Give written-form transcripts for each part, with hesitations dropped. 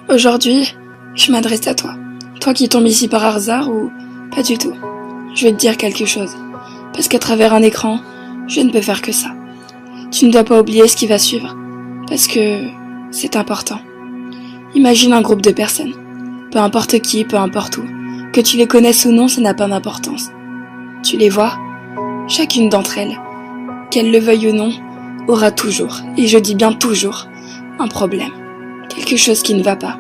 Aujourd'hui, je m'adresse à toi. Toi qui tombes ici par hasard ou pas du tout. Je vais te dire quelque chose. Parce qu'à travers un écran, je ne peux faire que ça. Tu ne dois pas oublier ce qui va suivre. Parce que c'est important. Imagine un groupe de personnes. Peu importe qui, peu importe où. Que tu les connaisses ou non, ça n'a pas d'importance. Tu les vois? Chacune d'entre elles, qu'elle le veuille ou non, aura toujours, et je dis bien toujours, un problème. Quelque chose qui ne va pas.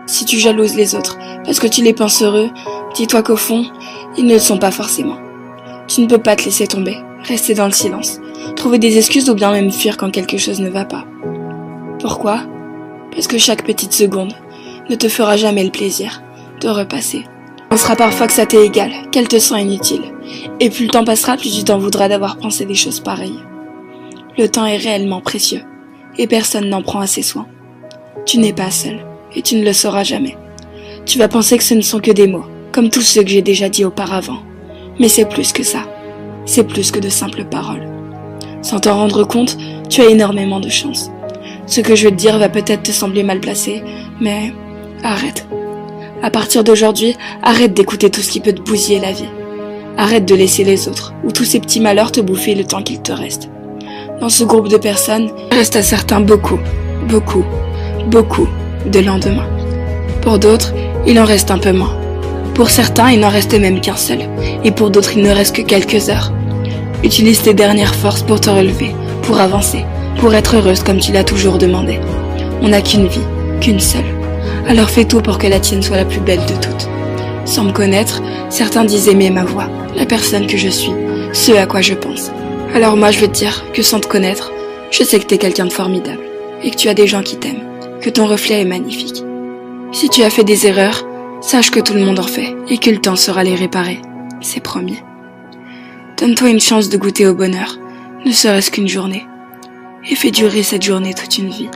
Si tu jalouses les autres, parce que tu les penses heureux, dis-toi qu'au fond, ils ne le sont pas forcément. Tu ne peux pas te laisser tomber, rester dans le silence, trouver des excuses ou bien même fuir quand quelque chose ne va pas. Pourquoi? Parce que chaque petite seconde ne te fera jamais le plaisir de repasser. On sera parfois que ça t'est égal, qu'elle te sent inutile. Et plus le temps passera, plus tu t'en voudras d'avoir pensé des choses pareilles. Le temps est réellement précieux, et personne n'en prend assez soin. Tu n'es pas seul, et tu ne le sauras jamais. Tu vas penser que ce ne sont que des mots, comme tous ceux que j'ai déjà dit auparavant. Mais c'est plus que ça. C'est plus que de simples paroles. Sans t'en rendre compte, tu as énormément de chance. Ce que je vais te dire va peut-être te sembler mal placé, mais arrête. À partir d'aujourd'hui, arrête d'écouter tout ce qui peut te bousiller la vie. Arrête de laisser les autres, ou tous ces petits malheurs te bouffer le temps qu'il te reste. Dans ce groupe de personnes, il reste à certains beaucoup de lendemains. Pour d'autres, il en reste un peu moins. Pour certains, il n'en reste même qu'un seul, et pour d'autres, il ne reste que quelques heures. Utilise tes dernières forces pour te relever, pour avancer, pour être heureuse comme tu l'as toujours demandé. On n'a qu'une vie, qu'une seule. Alors fais tout pour que la tienne soit la plus belle de toutes. Sans me connaître, certains disent aimer ma voix, la personne que je suis, ce à quoi je pense. Alors moi je veux te dire que sans te connaître, je sais que t'es quelqu'un de formidable, et que tu as des gens qui t'aiment, que ton reflet est magnifique. Si tu as fait des erreurs, sache que tout le monde en fait, et que le temps saura les réparer, c'est promis. Donne-toi une chance de goûter au bonheur, ne serait-ce qu'une journée, et fais durer cette journée toute une vie.